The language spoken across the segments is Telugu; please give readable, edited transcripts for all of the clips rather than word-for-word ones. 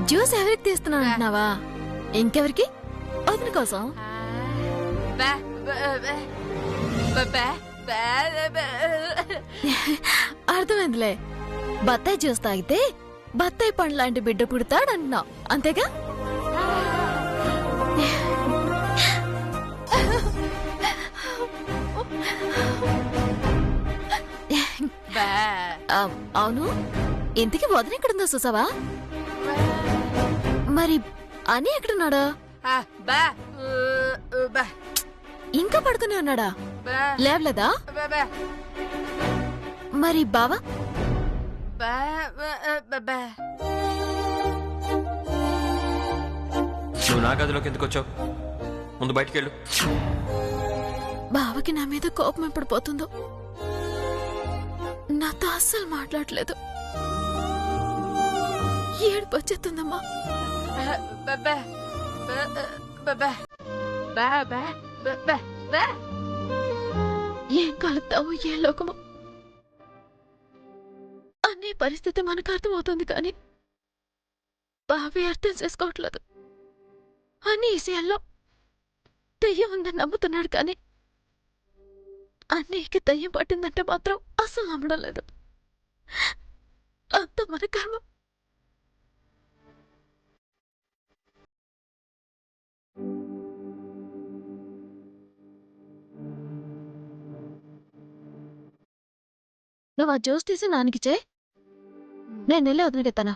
జ్యూస్ ఎవరికి తీస్తున్నావు అంటున్నావా? ఇంకెవరికి? వదిన కోసం. అర్థమైందిలే. బత్తాయి జ్యూస్ తాగితే బత్తాయి పండు లాంటి బిడ్డ పుడతాడంటున్నావు అంతేగా? అవును, ఇంతకీ వదిన ఎక్కడుందో చూసావా? మరి అని ఎక్కడున్నాడా? ఇంకా పడుకునే ఉన్నాడా? లేవలేదా? మరి బావా? నువ్వు నా గదిలోకి ఎందుకు వచ్చావు? ముందు బయటికెళ్ళు. బావకి నా మీద కోపం ఎప్పుడు పోతుందో. నాతో అస్సలు మాట్లాడలేదు. ఏడుపు వచ్చేస్తుందమ్మా. ఏం కలుగుతావు, ఏ లోకము అనే పరిస్థితి మనకు అర్థమవుతుంది, కానీ బావి అర్థం చేసుకోవట్లేదు. అన్ని విషయాల్లో దెయ్యం ఉందని నమ్ముతున్నాడు, కానీ అన్నయ్యకి దయ్యం పట్టిందంటే మాత్రం అసలు నమ్మడం లేదు. అంత మన కర్మ. నువ్వు ఆ జ్యూస్ తీసి నాన్నకి చే, నేను వెళ్ళి వదిలికెత్తానా?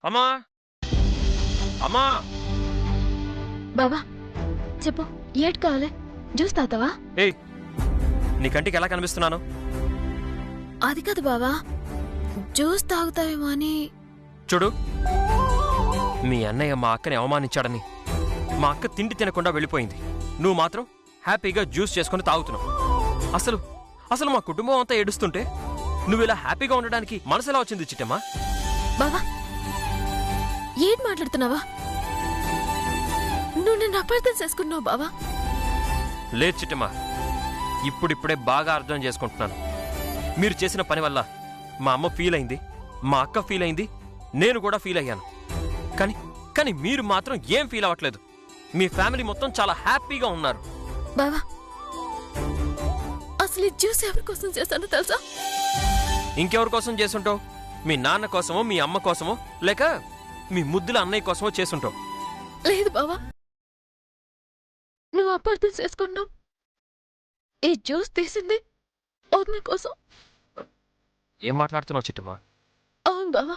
అమ్మా అమ్మా బావా చెప్పు, ఏటి కావాలి? జ్యూస్ తాతావా? ఏయ్, నీ కంటికి ఎలా కనిపిస్తున్నాను? అది కాదు బావా, జ్యూస్ తాగుతావేమో అని. చూడు, మీ అన్నయ్య మా అక్కని అవమానించాడని మా అక్క తిండి తినకుండా వెళ్ళిపోయింది. నువ్వు మాత్రం హ్యాపీగా జ్యూస్ చేసుకుని తాగుతున్నావు. అసలు అసలు మా కుటుంబం అంతా ఏడుస్తుంటే నువ్వు ఇలా హ్యాపీగా ఉండడానికి మనసు ఎలా వచ్చింది చిట్టమ్మా? బావా ఏం మాట్లాడుతున్నావా? నువ్వు నేను అపార్థం చేసుకున్నావు బావా. లేదు చిట్టమ్మా, ఇప్పుడిప్పుడే బాగా అర్థం చేసుకుంటున్నాను. మీరు చేసిన పని వల్ల మా అమ్మ ఫీల్ అయింది, మా అక్క ఫీల్ అయింది, నేను కూడా ఫీల్ అయ్యాను. కానీ మీరు మాత్రం ఏం ఫీల్ అవ్వట్లేదు. మీ ఫ్యామిలీ మొత్తం చాలా హ్యాపీగా ఉన్నారు. బావా అసలు ఈ జ్యూస్ ఎవరి కోసం చేశానో తెలుసా? ఇంకెవరి కోసం చేసుంటావు? మీ నాన్న కోసమో, మీ అమ్మ కోసమో, లేక మీ ముద్దుల అన్నయ్య కోసమో చేసుంటావు. లేదు బావా, నువ్వు అపార్థం చేసుకున్నావు. ఈ జ్యూస్ తీసింది వదిన కోసం. ఏం మాట్లాడుతున్నావు చిట్టమ్మా? అవును బావా,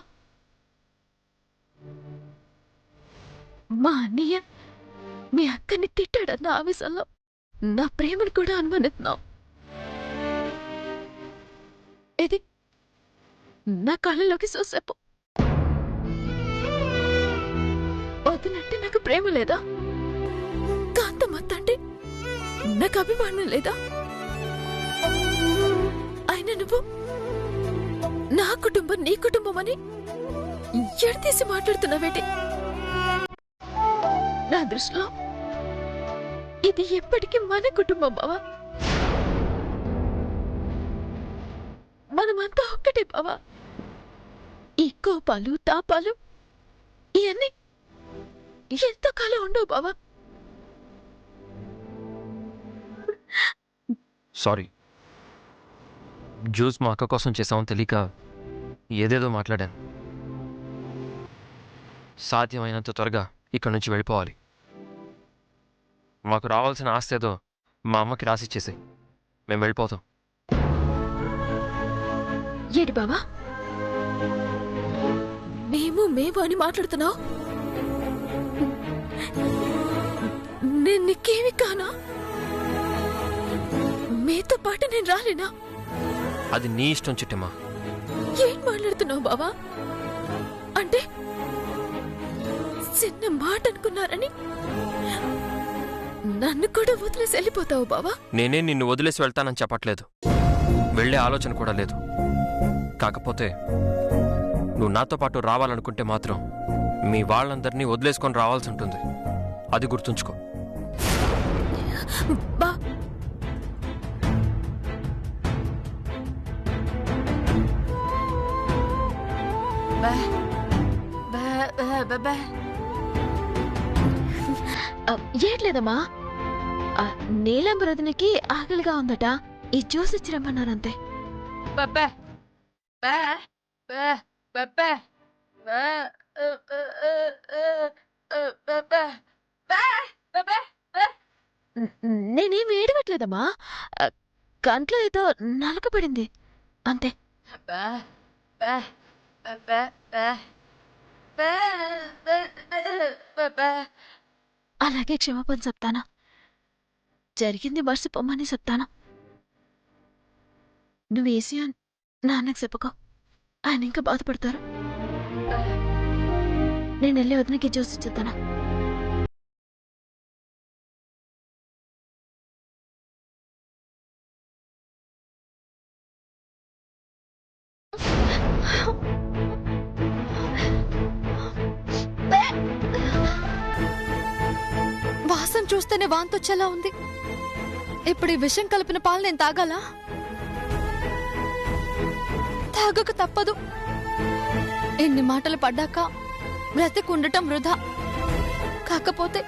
మా అన్నయ్య మీ అక్కని తిట్టాడన్న ఆవేశంలో నా ప్రేమను కూడా అనుమానిస్తున్నావు. ఇది నా కళ్ళలోకి చూసేపు. వదినంటే నాకు ప్రేమ లేదా? కాంతమత్తంటే నాకు అభిమానం లేదా? అయినా నువ్వు నా కుటుంబం నీ కుటుంబం అని ఎడతీసి మాట్లాడుతున్నావేంటి? నా దృష్టిలో ఇది ఎప్పటికీ మన కుటుంబం బావా. మనమంతా ఒక్కటే బావా. ఈ కోపాలు తాపాలు ఇవన్నీ ఎంతకాలం ఉండవు బావా. సారీ, జ్యూస్ మా అక్క కోసం చేసామని తెలియక ఏదేదో మాట్లాడాను. సాధ్యమైనంత త్వరగా ఇక్కడి నుంచి వెళ్ళిపోవాలి. మాకు రావాల్సిన ఆస్తి ఏదో మా అమ్మకి రాసిచ్చేసాయి, మేము వెళ్ళిపోతాం. ఏడి బావా మేము అని మాట్లాడుతున్నావు? నేను నీకేమి కానా? మీతో పాటు నేను రాలేనా? అది నీ ఇష్టం చిట్టమ్మా. ఏం మాట్లాడుతున్నావు బావా? అంటే చిన్న మాట అనుకున్నారని నన్ను కూడా వదిలేసి వెళ్ళిపోతావు బావా? నేనే నిన్ను వదిలేసి వెళ్తానని చెప్పట్లేదు, వెళ్లే ఆలోచన కూడా లేదు. కాకపోతే నువ్వు నాతో పాటు రావాలనుకుంటే మాత్రం మీ వాళ్ళందరినీ వదిలేసుకొని రావాల్సి ఉంటుంది. అది గుర్తుంచుకో. ఏట్లేదమ్మా, నీలంబరదనికి ఆకలిగా ఉందట, ఈ జ్యూస్ ఇచ్చి రమ్మన్నారంతే. నేనేం ఏడవట్లేదమ్మా, కంట్లో ఏదో నలకబడింది అంతే. అలాగే క్షమాపణ చెప్తాను, జరిగింది మర్చిపోమని చెప్తాను. నువ్వేసి నాన్నకు చెప్పుకో, ఆయన ఇంకా బాధపడతారు. నేను వెళ్ళి వదినకి జ్యూస్ ఇచ్చేస్తాను. వాసన చూస్తేనే వాంతొచ్చేలా ఉంది. ఇప్పుడు ఈ విషం కలిపిన పాలు నేను తాగాలా? తాగక తప్పదు. ఎన్ని మాటలు పడ్డాక బ్రతికుండటం వృధా. కాకపోతే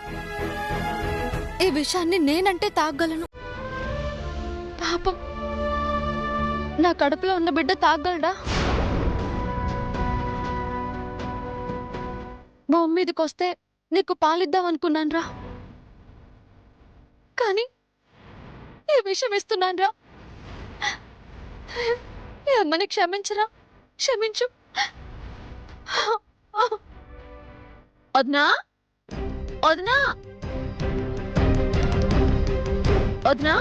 ఈ విషయాన్ని నేనంటే తాగలను. పాపం, నా కడుపులో ఉన్న బిడ్డ తాగలడా? భూమి మీదకొస్తే నీకు పాలిద్దాం అనుకున్నాన్రా, కానీ ఈ విషయం ఇస్తున్నాన్రా. ఈ అమ్మని క్షమించరా, క్షమించు. వదినా, వదినా, వదినా.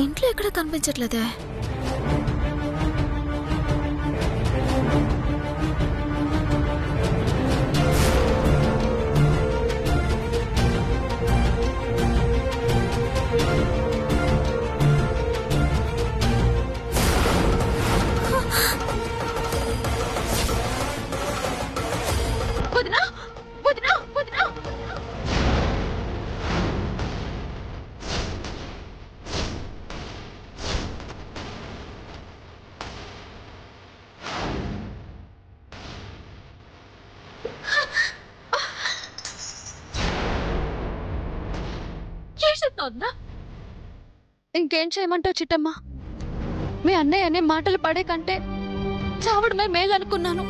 ఇంట్లో ఎక్కడ కనిపించట్లేదే. వదినా, వదినా, వదినా. ఇంకేం చేయమంటావు చిట్టమ్మ? మీ అన్నయ్య అనే మాటలు పడే కంటే చావడమే మేలనుకున్నాను.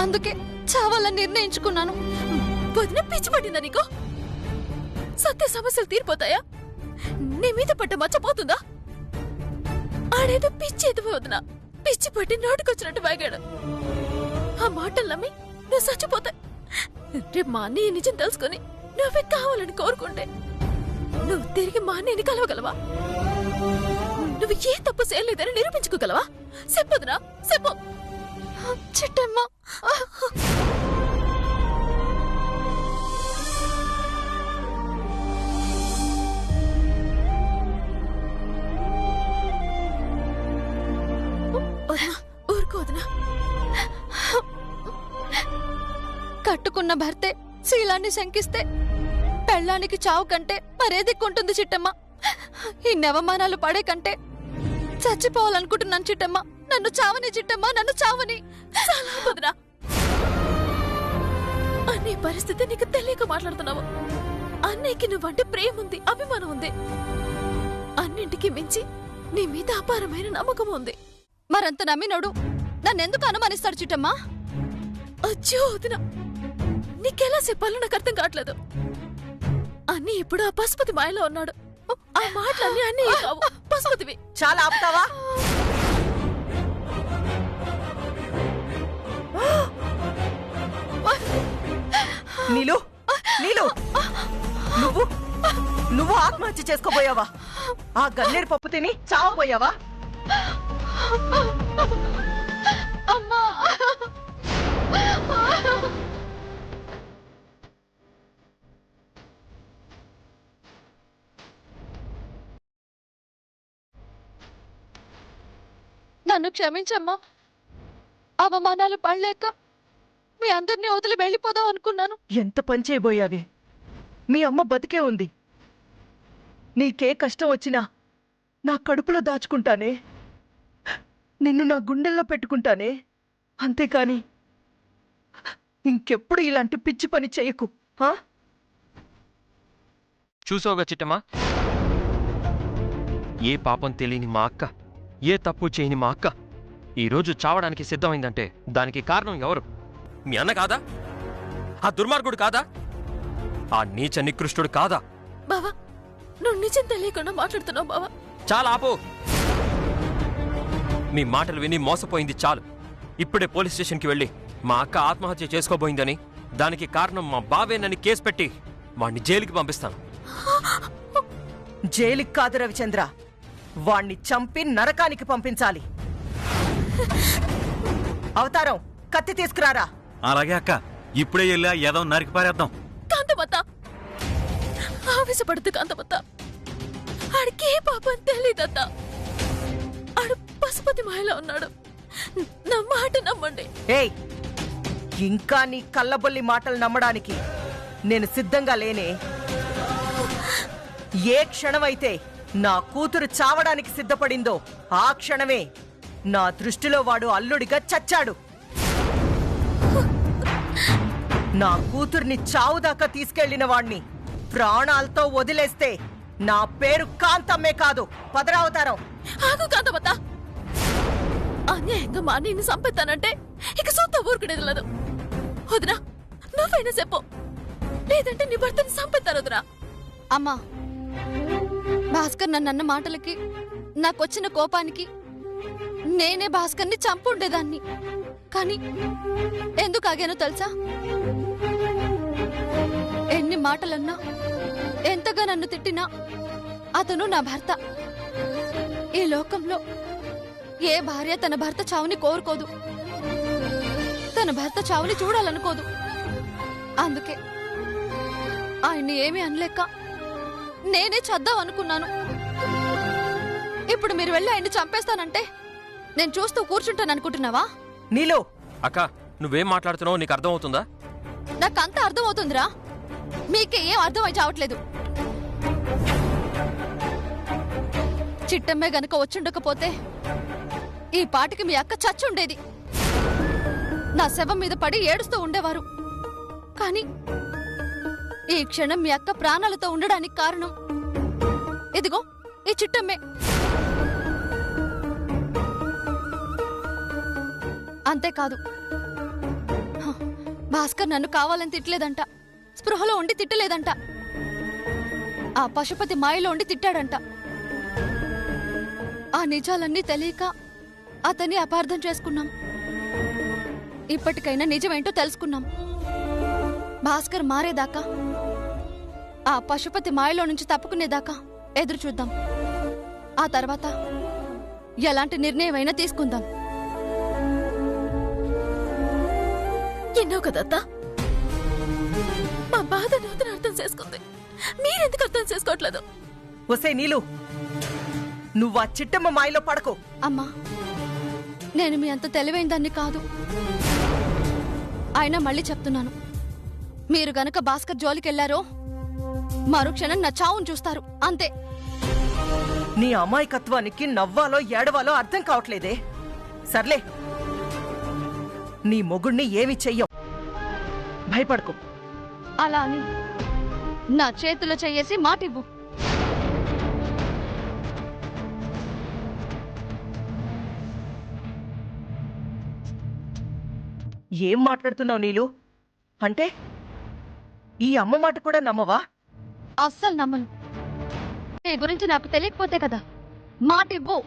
అందుకే చావాలని నిర్ణయించుకున్నాను. వదిన పిచ్చి పట్టిందా నీకు? సత్య సమస్యలు తీరిపోతాయా? నీ మీద పట్ట మచ్చపోతుందా? ఆడేదో పిచ్చి ఎదువు వదిన, పిచ్చి పట్టి నోటికొచ్చినట్టు వాగాడు. ఆ మాటలు నమ్మి నువ్వు చచ్చిపోతాయి. రేపు మా అన్నయ్య నిజం తెలుసుకుని నువ్వే కావాలని కోరుకుంటే నువ్వు తిరిగి మా అన్నయ్యని కలవగలవా? నువ్వు ఏ తప్పు చేయలేదని నిరూపించుకోగలవా? చెప్పదునా, చెప్పు. చిట్టమ్మ, ఊరుకోదనా. కట్టుకున్న భర్తే శీలాన్ని శంకిస్తే పెళ్ళానికి చావు కంటే మరే దిక్కుంటుంది చిట్టమ్మ. ఈ నవమానాలు పడే కంటే చచ్చిపోవాలనుకుంటున్నాను చిట్టమ్మ. నన్ను చావని చిట్టమ్మ, నన్ను చావని. వదినా, అన్నీ పరిస్థితి నీకు తెలియక మాట్లాడుతున్నావు. అన్నయ్యకి నువ్వంటే ప్రేమ ఉంది, అభిమానం ఉంది. అన్నింటికి మించి నీ మీద అపారమైన నమ్మకం ఉంది. మరంత నమ్మినోడు నన్నెందుకు అనుమానిస్తాడు చిట్టమ్మా? అచ్చో వదిన, నీకెలా చెప్పాలో నాకు అర్థం కావట్లేదు. అన్నీ ఇప్పుడు ఆ పశుపతి మాయలో ఉన్నాడు. ఆ మాటలన్నీ అన్నీ కావు, పశుపతివి. చాలా ఆపుతావా? నీలు, నీలు, నువ్వు నువ్వు ఆత్మహత్య చేసుకోబోయావా? ఆ గన్నేరు పప్పు తిని చావబోయావా? అమ్మా! నన్ను క్షమించమ్మా. అవమానాలు పడలేక మీ అందరినీ వదిలి వెళ్ళిపోదాం అనుకున్నాను. ఎంత పని చేయబోయావే? మీ అమ్మ బతికే ఉంది. నీకే కష్టం వచ్చినా నా కడుపులో దాచుకుంటానే, నిన్ను నా గుండెల్లో పెట్టుకుంటానే. అంతేకాని ఇంకెప్పుడు ఇలాంటి పిచ్చి పని చేయకు. చూసావుగా చిట్టమ్మా, ఏ పాపం తెలియని మా అక్క, ఏ తప్పు చేయని మా అక్క ఈరోజు చావడానికి సిద్ధమైందంటే దానికి కారణం ఎవరు? మీ అన్న కాదా? ఆ దుర్మార్గుడు కాదా? ఆ నీచ నికృష్టుడు కాదా? బావా, నువ్వు నిజం తెలియకుండా మాట్లాడుతున్నావు బావా. చాలా ఆపు. మీ మాటలు విని మోసపోయింది చాలు. ఇప్పుడే పోలీస్ స్టేషన్కి వెళ్ళి మా అక్క ఆత్మహత్య చేసుకోబోయిందని, దానికి కారణం మా బావేనని కేసు పెట్టి వాణ్ణి జైలుకి పంపిస్తాను. జైలుకి కాదు రవిచంద్ర, వాణ్ణి చంపి నరకానికి పంపించాలి. అవతారం, కత్తి తీసుకురారా. అలాగే అక్క, ఇప్పుడే వెళ్ళా ఏదో నరికి పారేద్దాం. కాంతమత్త, ఆవేశపడుతు కాంతమత్త. ఆడికి ఏ పాపం తెలీదత్త. ఆడు పశుపతి మాయలో ఉన్నాడు. నా మాట నమ్మండి. ఏయ్, ఇంకా నీ కళ్ళబొల్లి మాటలు నమ్మడానికి నేను సిద్ధంగా లేనే. ఏ క్షణమైతే నా కూతురు చావడానికి సిద్ధపడిందో ఆ క్షణమే నా దృష్టిలో వాడు అల్లుడిగా చచ్చాడు. నా కూతుర్ని చావుదాకా తీసుకెళ్లిన వాణ్ణి ప్రాణాలతో వదిలేస్తే నా పేరు కాంతమ్మే కాదు. పదరావతారం. ఆగు కాంతమత్త. అన్యాయంగా మా అన్నయ్యని చంపేస్తానంటే ఇక సొంత ఊరుకునేది లేదు. వదినా, నువ్వైనా చెప్పు, లేదంటే నీ భర్తని చంపేస్తారు. వదినా. అమ్మా, భాస్కర్ నన్నన్న మాటలకి, నాకొచ్చిన కోపానికి నేనే భాస్కర్ని చంపుండేదాన్ని. కానీ ఎందుకు ఆగానో తెలుసా? ఎన్ని మాటలన్నా, ఎంతగా నన్ను తిట్టినా అతను నా భర్త. ఈ లోకంలో ఏ భార్య తన భర్త చావుని కోరుకోదు, తన భర్త చావుని చూడాలనుకోదు. అందుకే ఆయన్ని ఏమీ అనలేక నేనే చద్దాం అనుకున్నాను. ఇప్పుడు మీరు వెళ్ళి ఆయన్ని చంపేస్తానంటే నేను చూస్తూ కూర్చుంటాననుకుంటున్నావా? నీలో అక్క, నువ్వేం మాట్లాడుతున్నావో నీకు అర్థమవుతుందా? నాకంతా అర్థమవుతుందిరా, మీకే ఏం అర్థమై చావట్లేదు. చిట్టమ్మే గనక వచ్చుండకపోతే ఈ పాటికి మీ అక్క చచ్చుండేది. నా శవం మీద పడి ఏడుస్తూ ఉండేవారు. కానీ ఈ క్షణం మీ అక్క ప్రాణాలతో ఉండడానికి కారణం ఇదిగో ఈ చిట్టమ్మే. అంతేకాదు, భాస్కర్ నన్ను కావాలని తిట్టలేదంట, స్పృహలో ఉండి తిట్టలేదంట, ఆ పశుపతి మాయలో ఉండి తిట్టాడంట. ఆ నిజాలన్నీ తెలియక అతన్ని అపార్థం చేసుకున్నాం. ఇప్పటికైనా నిజమేంటో తెలుసుకున్నాం. భాస్కర్ మారేదాకా, ఆ పశుపతి మాయలో నుంచి తప్పుకునేదాకా ఎదురు చూద్దాం. ఆ తర్వాత ఎలాంటి నిర్ణయం అయినా తీసుకుందాం. ఎన్నో కదత్తా, మా బాధ నూతన అర్థం చేసుకుంది. మీరెందుకు అర్థం చేసుకోవట్లేదు? ఒసే నీలు, నువ్వు ఆ చిట్టమ్మ మాయలో పడకు. అమ్మా, నేను మీ అంత తెలివైన దాన్ని కాదు. అయినా మళ్ళీ చెప్తున్నాను, మీరు గనక భాస్కర్ జోలికెళ్లారో మరుక్షణం నా చావును చూస్తారు. అంతే. నీ అమాయకత్వానికి నవ్వాలో ఏడవాలో అర్థం కావట్లేదే. సర్లే, నీ మొగుణ్ణి ఏమి చెయ్యం, భయపడకు. అలా అని నా చేతిలో చెయ్యేసి మాటివ్వు. ఏం మాట్లాడుతున్నావు నీలు? అంటే ఈ అమ్మ మాట కూడా నమ్మవా? అస్సలు నమ్మను. నీ గురించి నాకు తెలియకపోతే కదా మాట ఇవ్వు.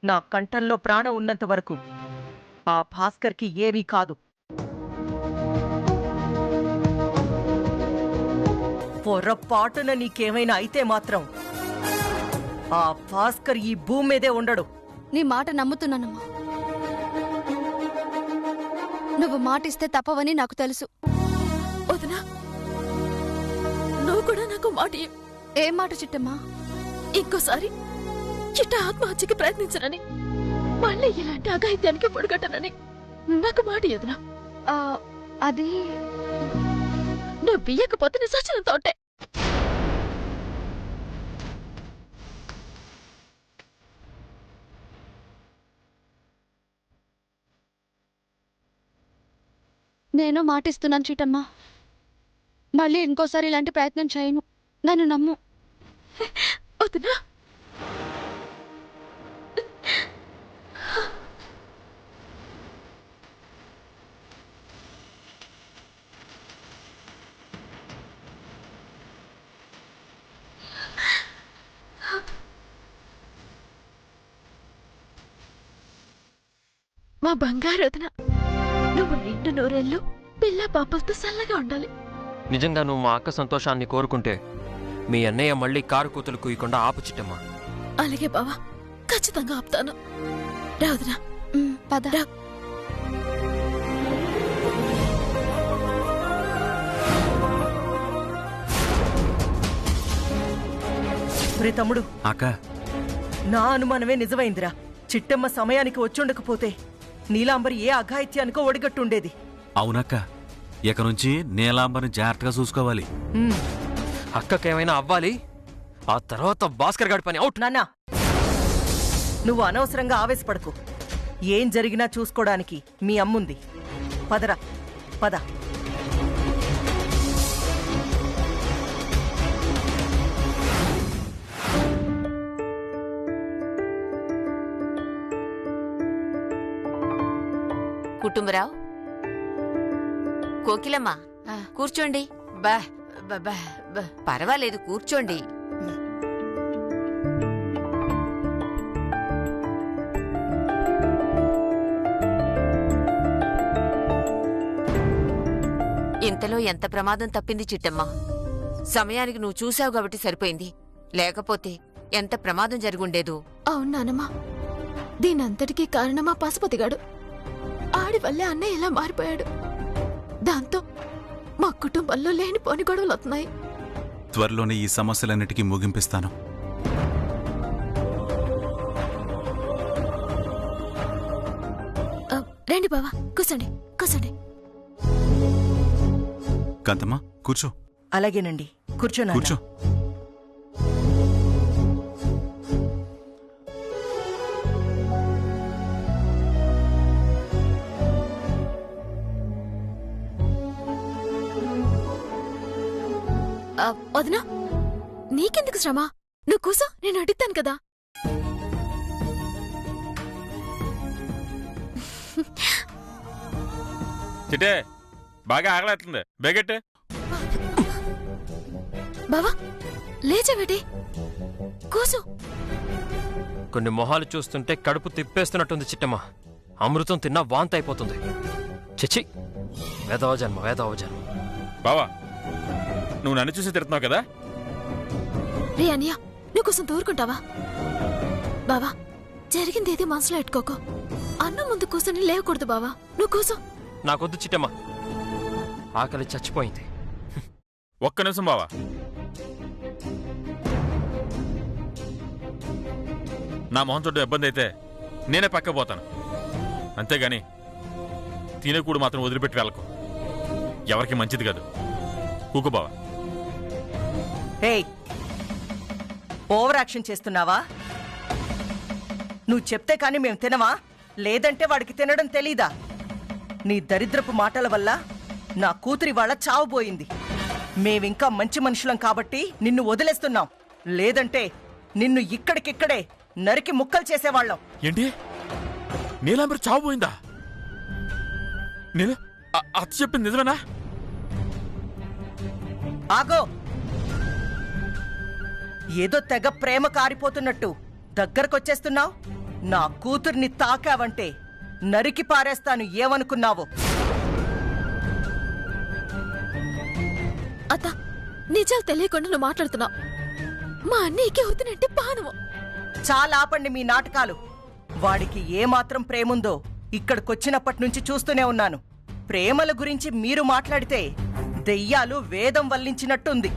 నా కంఠంలో ప్రాణం ఉన్నంత వరకు ఆ భాస్కర్కి ఏమీ కాదు. పొరపాటున నీకేమైనా అయితే మాత్రం ఆ భాస్కర్ ఈ భూమి మీదే ఉండడు. నీ మాట నమ్ముతున్నానమ్మా. నువ్వు మాటిస్తే తప్పవని నాకు తెలుసు. వదినా, నువ్వు కూడా నాకు మాట ఇవ్వు. ఏం మాట చిట్టమ్మా? ఇంకోసారి చిట్ట ఆత్మహత్యకి ప్రయత్నించనని, మళ్ళీ ఇలాంటి అఘాయిత్యానికి పొడిగట్టనని నాకు మాట ఎదునా. అది నువ్వు బియ్యకపోతే నీ సచ్చినంత ఉంటే. నేను మాటిస్తున్నాను చిట్టమ్మా. మళ్ళీ ఇంకోసారి ఇలాంటి ప్రయత్నం చేయను. నన్ను నమ్ము. వదినా, మా బంగారు వదిన, నువ్వు నిండు నూరేళ్ళు పిల్ల పాపలతో చల్లగా ఉండాలి. నిజంగా నువ్వు మా అక్క సంతోషాన్ని కోరుకుంటే మీ అన్నయ్య మళ్ళీ కారు కూతులు కుయ్యకుండా ఆపు చిట్టమ్మా. అలాగే బావా, ఖచ్చితంగా ఆపుతాను. రా వదినా. పద. రా. ఒరే తమ్ముడు, అక్క నా అనుమానమే నిజమైందిరా. చిట్టమ్మ సమయానికి వచ్చుండకపోతే నీలాంబరి ఏ అఘాయిత్యానికో ఒడిగట్టుండేది. అవునక్క, ఇక నుంచి నీలాంబర్ని జాగ్రత్తగా చూసుకోవాలి. అక్కకేమైనా అవ్వాలి, ఆ తర్వాత భాస్కర్ గాడి పని అవుట్. నాన్నా, నువ్వు అనవసరంగా ఆవేశపడకు. ఏం జరిగినా చూసుకోవడానికి మీ అమ్ముంది. పదరా, పద. కుటుంబరావు, కోకిలమ్మ, కూర్చోండి. పర్వాలేదు, కూర్చోండి. ఇంతలో ఎంత ప్రమాదం తప్పింది చిట్టమ్మ. సమయానికి నువ్వు చూసావు కాబట్టి సరిపోయింది, లేకపోతే ఎంత ప్రమాదం జరుగుండేదు. అవునానమ్మా, దీనంతటికీ కారణమా పశుపతిగాడు. ఆడి వల్లే అన్నయ్య ఇలా మారిపోయాడు. దాంతో మా కుటుంబంలో లేనిపోని గొడవలు వస్తున్నాయి. త్వరలోనే ఈ సమస్యలన్నిటికీ ముగింపిస్తాను. రండి బావా, కూర్చోండి, కూర్చోండి. కాంతమ్మ, కూర్చో. అలాగేనండి, కూర్చోనా. కూర్చో. వదినా, నీకెందుకు శ్రమ? నువ్వు కూసో, నేను అడుగుతాను కదా. చిటే, బాగా ఆగలేస్తుంది, బెగెట్టే. బావా, లేచవేటి, కూసో. కొన్ని మొహాలు చూస్తుంటే కడుపు తిప్పేస్తున్నట్టుంది చిట్టమ్మ. అమృతం తిన్నా వాంతి అయిపోతుంది. చిచ్చి, వేదవ జన్మ, వేదవ జన్మ. బావా, నువ్వు నన్ను చూసి తిడుతున్నావు కదా. రే అన్నయ్య, నువ్వు కోసం తోరుకుంటావా? బావా, జరిగిందేది మనసులో ఎట్టుకోకు. అన్నం ముందు కూర్చొని లేవకూడదు బావా. నువ్వు కూసో. నాకొద్దు చిట్టమ్మ, ఆకలి చచ్చిపోయింది. ఒక్క నిమిషం బావా. నా మొహం చూడడం ఇబ్బంది అయితే నేనే పక్క పోతాను, అంతేగాని తినేకూడు మాత్రం వదిలిపెట్టి వెళ్ళకు. ఎవరికి మంచిది కాదు. కూకు బావా. ఏయ్, ఓవర్ యాక్షన్ చేస్తున్నావా? నువ్వు చెప్తే కాని మేం తినవా? లేదంటే వాడికి తినడం తెలీదా? నీ దరిద్రపు మాటల వల్ల నా కూతురి వాళ్ళ చావుపోయింది. మేవింకా మంచి మనుషులం కాబట్టి నిన్ను వదిలేస్తున్నాం. లేదంటే నిన్ను ఇక్కడికిక్కడే నరికి ముక్కలు చేసేవాళ్ళం. ఏంటి నీలాంబరి చావు పోయిందా? నేను అత్త చెప్పింది నిజమేనా? ఆగో, ఏదో తెగ ప్రేమ కారిపోతున్నట్టు దగ్గరకొచ్చేస్తున్నావు. నా కూతుర్ని తాకావంటే నరికి పారేస్తాను. ఏమనుకున్నావు? అత్త, నిజాలు తెలియకుండా నువ్వు మాట్లాడుతున్నావు. మా అన్నయ్యకి వద్దునంటే పానము. చాలా ఆపండి మీ నాటకాలు. వాడికి ఏమాత్రం ప్రేముందో ఇక్కడికొచ్చినప్పటి నుంచి చూస్తూనే ఉన్నాను. ప్రేమల గురించి మీరు మాట్లాడితే దెయ్యాలు వేదం వల్లించినట్టుంది.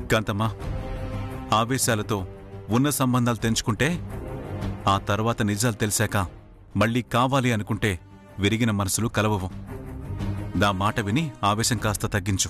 కాంతమ్మా, ఆవేశాలతో ఉన్న సంబంధాలు తెంచుకుంటే ఆ తర్వాత నిజాలు తెలిసాక మళ్ళీ కావాలి అనుకుంటే విరిగిన మనసులు కలవవు. నా మాట విని ఆవేశం కాస్త తగ్గించు.